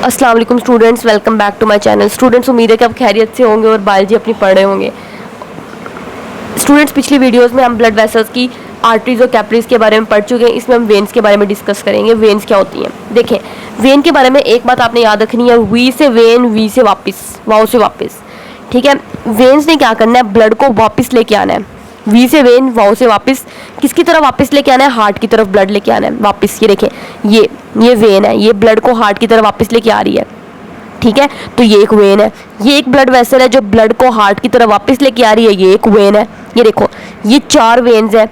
अस्सलाम वालेकुम students, welcome back to my channel. Students, उम्मीद है कि आप खैरियत से होंगे और बायोलॉजी अपनी पढ़ रहे होंगे। स्टूडेंट्स, पिछली वीडियोस में हम ब्लड वेसल्स की आर्टरीज और कैपिलरीज के बारे में पढ़ चुके हैं। इसमें हम वेन्स के बारे में डिस्कस करेंगे। वेन्स क्या होती हैं? देखें, वेन के बारे में एक बात आपने याद रखनी है, वी से वेन, वी से वापस, वाओ से वापस। ठीक है, वेन्स ने क्या करना है? ब्लड को वापस लेके आना है। वी से वेन, वाओ से वापस। किसकी तरफ वापस लेके आना है? हार्ट की तरफ ब्लड लेके आना है वापस। ये देखें, ये वेन है, ये ब्लड को हार्ट की तरफ वापस लेके आ रही है। ठीक है, तो ये एक वेन है। ये एक ब्लड वेसल है जो ब्लड को हार्ट की तरफ वापस लेके आ रही है। ये एक वेन है। ये देखो, ये 4 वेन्स है,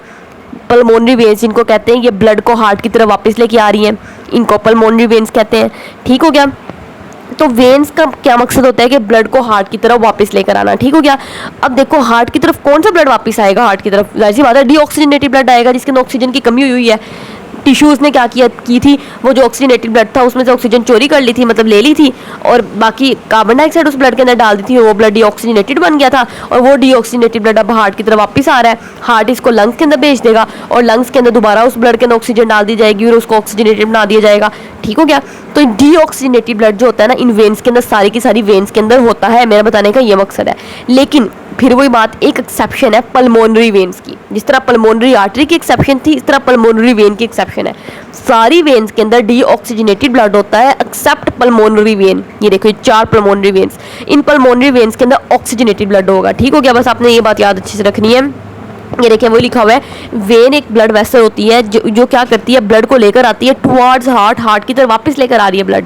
पल्मोनरी वेन्स इनको कहते हैं। ये ब्लड को हार्ट की तरफ वापस लेके आ रही हैं, इनको पल्मोनरी वेन्स कहते हैं। ठीक हो गया? तो वेन्स का क्या मकसद होता है कि ब्लड को हार्ट की तरफ वापस लेकर आना। ठीक हो गया? अब देखो, हार्ट की तरफ कौन सा ब्लड वापस आएगा? हार्ट की तरफ जाहिर सी बात है डीऑक्सीजनेटेड ब्लड आएगा, जिसके अंदर ऑक्सीजन की कमी हुई है। टिश्यूज़ ने क्या की थी, वो जो ऑक्सीजनेटेड ब्लड था उसमें से ऑक्सीजन चोरी कर ली थी, मतलब ले ली थी, और बाकी कार्बन डाइऑक्साइड उस ब्लड के अंदर डाल दी थी। वो ब्लड डीऑक्सीजनेटेड बन गया था, और वो डीऑक्सीजनेटेड ब्लड अब हार्ट की तरफ वापस आ रहा है। हार्ट इसको लंग्स के अंदर भेज देगा, और लंग्स के अंदर दोबारा उस ब्लड के अंदर ऑक्सीजन डाल दी जाएगी और उसको ऑक्सीजनेटेड बना दिया जाएगा। ठीक हो गया? तो डीऑक्सीजनेटेड ब्लड जो होता है ना, इन वेन्स के अंदर, सारी की सारी वेन्स के अंदर होता है। मेरा बताने का ये मकसद है। लेकिन फिर वही बात, एक एक्सेप्शन है पल्मोनरी वेन्स की। जिस तरह पल्मोनरी आर्टरी की एक्सेप्शन थी, इस तरह पल्मोनरी वेन की एक्सेप्शन है। सारी वेन्स के अंदर डीऑक्सीजनेटेड ब्लड होता है एक्सेप्ट पल्मोनरी वेन। ये देखो, ये 4 pulmonary veins, in pulmonary veins के अंदर ऑक्सीजनेटेड ब्लड होगा। ठीक हो गया? बस आपने ये बात याद अच्छे से रखनी है। ये देखिए, वही लिखा हुआ है, वेन एक ब्लड वेसल होती है जो क्या करती है, ब्लड को लेकर आती है टुवर्ड्स हार्ट, हार्ट की तरफ वापस लेकर आ रही है ब्लड।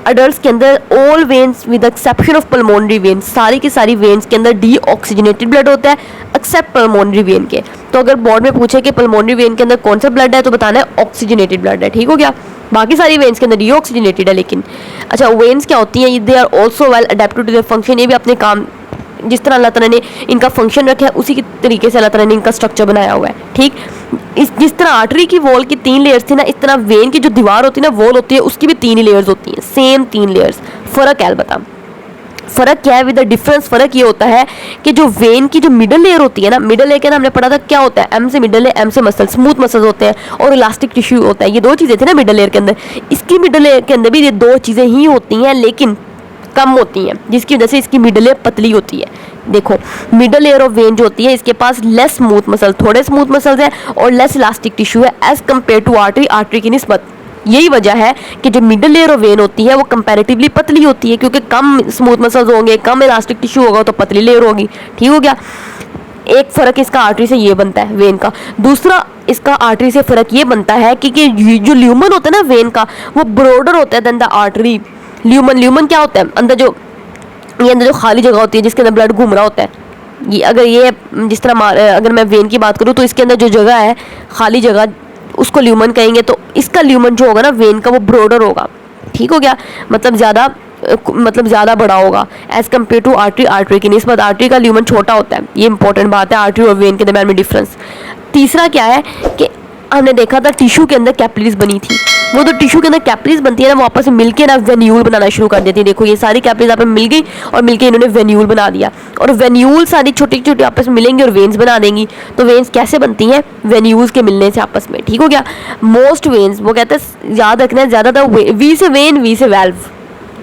अडल्ट्स के अंदर all veins with exception of pulmonary veins, सारी की सारी वेन्स के अंदर डीऑक्सीजनेटेड ब्लड होता है एक्सेप्ट पल्मोनरी वेन के। तो अगर बोर्ड में पूछे कि पल्मोनरी वेन के अंदर कौन सा ब्लड है, तो बताना है ऑक्सीजनेटेड ब्लड है। ठीक हो गया? बाकी सारी वेन्स के अंदर डीऑक्सीजनेटेड है। लेकिन अच्छा, वेन्स क्या होती हैं? They are also well adapted to their function. ये भी अपने काम, जिस तरह अल्लाह ताला ने इनका फंक्शन रखा है उसी के तरीके से अल्लाह ताला ने इनका स्ट्रक्चर बनाया हुआ है। ठीक, जिस तरह आर्टरी की वॉल की 3 लेयर्स थी ना, इस तरह वेन की जो दीवार होती है ना, वॉल होती है, उसकी भी 3 लेयर्स होती हैं, सेम 3 लेयर्स। फ़र्क है, अलबत्ता फ़र्क क्या है? विद द डिफरेंस, फ़र्क ये होता है कि जो वेन की जो मिडल लेयर होती है ना, मिडल लेयर के ना हमने पढ़ा था क्या होता है, एम से मिडल है, एम से मसल, स्मूथ मसल्स होते हैं, और इलास्टिक टिश्यू होता है। ये 2 चीज़ें थी ना मिडल लेयर के अंदर। इसकी मिडल लेयर के अंदर भी ये 2 चीज़ें ही होती हैं, लेकिन कम होती हैं, जिसकी वजह से इसकी मिडल लेयर पतली होती है। देखो, मिडल लेयर ऑफ वेन जो होती है, इसके पास लेस स्मूथ मसल, थोड़े स्मूथ मसल्स हैं, और लेस इलास्टिक टिश्यू है as compare to artery, artery की निस्बत। यही वजह है कि जो मिडल लेयर ऑफ वेन होती है वो कंपैरेटिवली पतली होती है, क्योंकि कम स्मूथ मसल्स होंगे, कम इलास्टिक टिश्यू होगा, तो पतली लेयर होगी। ठीक हो गया? एक फ़र्क इसका आर्टरी से ये बनता है वेन का। दूसरा इसका आर्टरी से फ़र्क ये बनता है कि जो ल्यूमन होता है ना वेन का, वो ब्रॉडर होता है देन द आर्टरी। ल्यूमन क्या होता है? अंदर जो खाली जगह होती है जिसके अंदर ब्लड घूम रहा होता है। ये जिस तरह अगर मैं वेन की बात करूँ, तो इसके अंदर जो जगह है, खाली जगह, उसको ल्यूमन कहेंगे। तो इसका ल्यूमन जो होगा ना वेन का, वो ब्रॉडर होगा। ठीक हो गया? मतलब ज़्यादा बड़ा होगा as compare to artery, artery की निस्बत आर्टरी का ल्यूमन छोटा होता है। ये इंपॉर्टेंट बात है, आर्टरी और वेन के दरम्यान में डिफरेंस। तीसरा क्या है कि हमने देखा था टिश्यू के अंदर कैपिलरीज बनी थी। वो तो टिश्यू के अंदर कैपिलरीज बनती है ना, वो आपस में मिलके ना वेन्यूल बनाना शुरू कर देती है। देखो, ये सारी कैपिलरीज आपस में मिल गई और मिलके इन्होंने वेन्यूल बना दिया, और वेन्यूल सारी छोटी छोटी आपस में मिलेंगी और वेन्स बना देंगी। तो वेन्स कैसे बनती हैं? वेन्यूल्स के मिलने से आपस में। ठीक हो गया? मोस्ट वेन्स, वो कहते हैं, याद रखना है, ज़्यादातर वी से वेन, वी से वेल्व।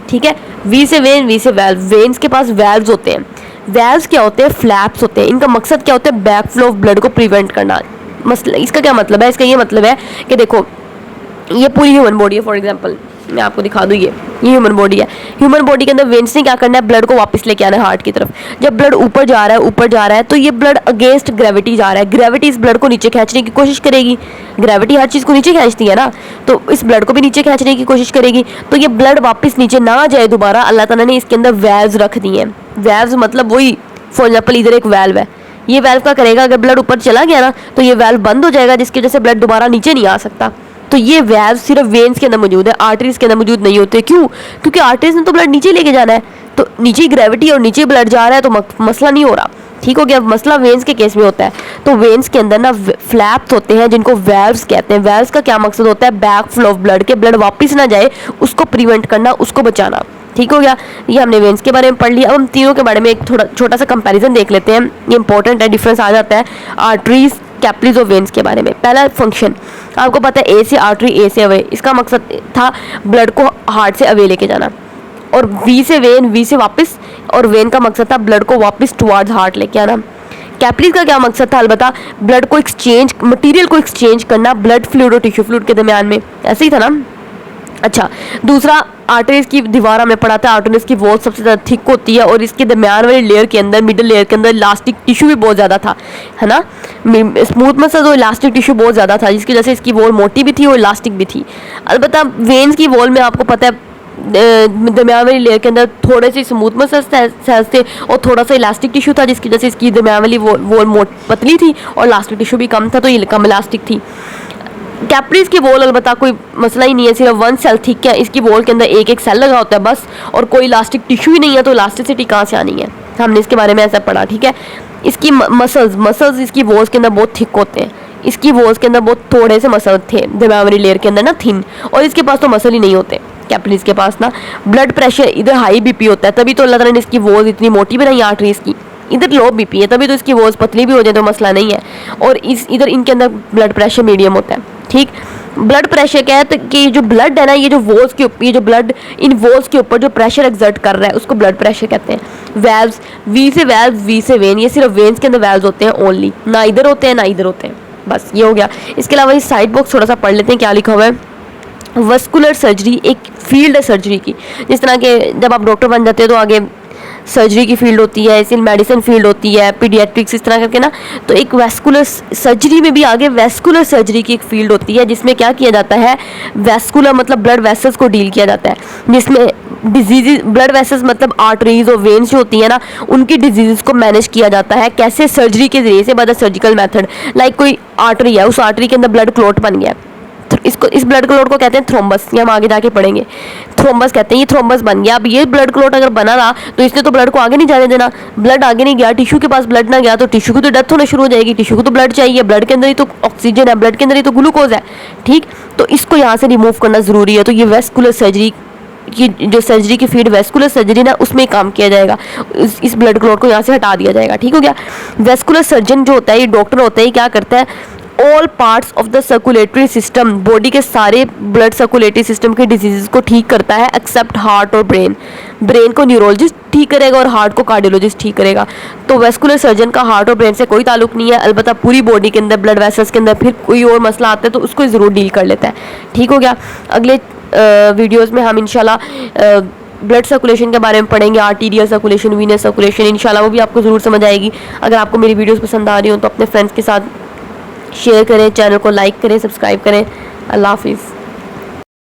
ठीक है? वी से वेन, वी से वेल्व। वेन्स के पास वेल्व्स होते हैं। वेल्व्स क्या होते हैं? फ्लैप्स होते हैं। इनका मकसद क्या होता है? बैक फ्लो ऑफ ब्लड को प्रिवेंट करना। मसला इसका क्या मतलब है? इसका ये मतलब है कि देखो, ये पूरी ह्यूमन बॉडी है। फॉर एग्जांपल मैं आपको दिखा दूँ, ये ह्यूमन बॉडी है। ह्यूमन बॉडी के अंदर वेन्स ने क्या करना है? ब्लड को वापस लेके आना है हार्ट की तरफ। जब ब्लड ऊपर जा रहा है, तो ये ब्लड अगेंस्ट ग्रेविटी जा रहा है। ग्रेविटी इस ब्लड को नीचे खींचने की कोशिश करेगी। ग्रेविटी हर चीज़ को नीचे खींचती है ना, तो इस ब्लड को भी नीचे खींचने की कोशिश करेगी। तो ये ब्लड वापस नीचे ना जाए दोबारा, अल्लाह ताला ने इसके अंदर वेल्व्स रख दी हैं। वेल्व्स मतलब वही, फॉर एग्जाम्पल इधर एक वेल्व है, ये वेल्व क्या करेगा? अगर ब्लड ऊपर चला गया ना, तो ये वेल्व बंद हो जाएगा, जिसकी वजह से ब्लड दोबारा नीचे नहीं आ सकता। तो ये वेल्व सिर्फ वेन्स के अंदर मौजूद है, आर्टरीज के अंदर मौजूद नहीं होते। क्यों? क्योंकि आर्टरीज ने तो ब्लड नीचे लेके जाना है, तो नीचे ग्रेविटी और नीचे ब्लड जा रहा है, तो मसला नहीं हो रहा। ठीक हो गया? मसला वेन्स के केस में होता है। तो वेन्स के अंदर ना फ्लैप्स होते हैं, जिनको वेल्व्स कहते हैं। वेल्व्स का क्या मकसद होता है? बैक फ्लो ऑफ ब्लड, के ब्लड वापस ना जाए, उसको प्रिवेंट करना, उसको बचाना। ठीक हो गया? ये हमने वेन्स के बारे में पढ़ लिया। अब हम तीनों के बारे में एक छोटा सा कंपैरिजन देख लेते हैं। ये इंपॉर्टेंट है, डिफरेंस आ जाता है। आर्टरीज कैपिलरीज और वेन्स के बारे में। पहला फंक्शन आपको पता है, ए से आर्टरी, ए से अवे, इसका मकसद था ब्लड को हार्ट से अवे लेके जाना, और वी से वेन, वी से वापस, और वेन का मकसद था ब्लड को वापस टुवार्ड्स हार्ट लेके आना। कैपिलरीज का क्या मकसद था, अलबत्ता ब्लड को एक्सचेंज, मटेरियल को एक्सचेंज करना ब्लड फ्लूइड और टिश्यू फ्लूइड के दरमियान में, ऐसे ही था ना। अच्छा, दूसरा आर्टरीज की दीवार हमने पढ़ा था, आर्टरीज की वॉल सबसे ज़्यादा थिक होती है और इसके दरमियान वाली लेयर के अंदर, मिडिल लेयर के अंदर इलास्टिक टिश्यू भी बहुत ज़्यादा था, है ना। स्मूथ मसल्स और इलास्टिक टिश्यू बहुत ज़्यादा था, जिसकी वजह से इसकी वॉल मोटी भी थी और इलास्टिक भी थी। अलबत्ता वेन्स की वॉल में आपको पता है दरमियान वाली लेयर के अंदर थोड़े से स्मूथ मसल्स थे और थोड़ा सा इलास्टिक टिश्यू था, जिसकी वजह से इसकी दरमियान वाली वॉल पतली थी और इलास्टिक टिश्यू भी कम था, तो ये कम इलास्टिक थी। कैपिलरीज की वॉल अलबत्ता कोई मसला ही नहीं है, सिर्फ 1 सेल थिक है, इसकी वॉल के अंदर एक सेल लगा होता है बस, और कोई इलास्टिक टिश्यू ही नहीं है, तो इलास्टिसिटी कहाँ से आनी है, हमने इसके बारे में ऐसा पढ़ा, ठीक है। इसकी मसल्स इसकी वॉल्स के अंदर बहुत थिक होते हैं, इसकी वॉल्स के अंदर बहुत थोड़े से मसल थे दरमियान वाली लेयर के अंदर ना, थिन, और इसके पास तो मसल ही नहीं होते कैपिलरीज के पास ना। ब्लड प्रेशर इधर हाई बीपी होता है, तभी तो अल्लाह ताला ने इसकी वॉल्स इतनी मोटी बनाई आर्टरीज की, इधर लो बीपी है तभी तो इसकी वॉल्स पतली भी हो जाए तो मसला नहीं है, और इधर इनके अंदर ब्लड प्रेशर मीडियम होता है, ठीक। ब्लड प्रेशर क्या है, तो कि जो ब्लड है ना, ये जो वॉल्स के ऊपर, ये जो ब्लड इन वॉल्स के ऊपर जो प्रेशर एक्सर्ट कर रहा है उसको ब्लड प्रेशर कहते हैं। वेल्व्स, वी से वेल्व, वी से वेन, ये सिर्फ वेन्स के अंदर वेल्व्स होते हैं ओनली, ना इधर होते हैं ना इधर होते हैं, बस ये हो गया। इसके अलावा इस साइड बॉक्स थोड़ा सा पढ़ लेते हैं, क्या लिखा हुआ है। वस्कुलर सर्जरी एक फील्ड है सर्जरी की, जिस तरह के जब आप डॉक्टर बन जाते हो तो आगे सर्जरी की फील्ड होती है, इसी मेडिसिन फील्ड होती है, पीडियाट्रिक्स, इस तरह करके ना, तो एक वैस्कुलर सर्जरी में भी आगे वैस्कुलर सर्जरी की एक फील्ड होती है, जिसमें क्या किया जाता है, वैस्कुलर मतलब ब्लड वेसल्स को डील किया जाता है, जिसमें डिजीज, ब्लड वेसल्स मतलब आर्टरीज और वेन्स जो होती है ना, उनकी डिजीज़ को मैनेज किया जाता है, कैसे, सर्जरी के जरिए से, बाय सर्जिकल मेथड। लाइक कोई आर्टरी है, उस आर्टरी के अंदर ब्लड क्लॉट बन गया, इसको, इस ब्लड क्लॉट को कहते हैं थ्रोम्बस, ये हम आगे जाके पढ़ेंगे, थ्रोम्बस कहते हैं, ये थ्रोम्बस बन गया। अब ये ब्लड क्लॉट अगर बना रहा तो इसने तो ब्लड को आगे नहीं जाने देना, ब्लड आगे नहीं गया, टिश्यू के पास ब्लड ना गया तो टिश्यू की तो डेथ होना शुरू हो जाएगी, टिश्यू को तो ब्लड चाहिए, ब्लड के अंदर ही तो ऑक्सीजन है, ब्लड के अंदर ही तो ग्लूकोज है, ठीक। तो इसको यहाँ से रिमूव करना ज़रूरी है, तो ये वेस्कुलर सर्जरी की जो सर्जरी की फील्ड वेस्कुलर सर्जरी ना, उसमें काम किया जाएगा, इस ब्लड क्लॉट को यहाँ से हटा दिया जाएगा, ठीक हो गया। वेस्कुलर सर्जन जो होता है, ये डॉक्टर होता है, क्या करता है, all parts of the circulatory system, body के सारे ब्लड सर्कुलेटरी सिस्टम के डिजीज़ को ठीक करता है, एक्सेप्ट हार्ट और ब्रेन। ब्रेन को न्यूरोलॉजिस्ट ठीक करेगा और हार्ट को कार्डियोलॉजिस्ट ठीक करेगा। तो वेस्कुलर सर्जन का हार्ट और ब्रेन से कोई ताल्लुक नहीं है, अलबत्ता पूरी बॉडी के अंदर ब्लड वेसल्स के अंदर फिर कोई और मसला आता है तो उसको ज़रूर डील कर लेता है, ठीक हो गया। अगले वीडियोज़ में हम इंशाल्लाह ब्लड सर्कुलेशन के बारे में पढ़ेंगे, आर्टीरियल सर्कुलेशन, वीनस सर्कुलेशन, इंशाल्लाह वो भी आपको ज़रूर समझ आएगी। अगर आपको मेरी वीडियोज़ पसंद आ रही हो तो अपने फ्रेंड्स के साथ शेयर करें, चैनल को लाइक करें, सब्सक्राइब करें। अल्लाह हाफिज़।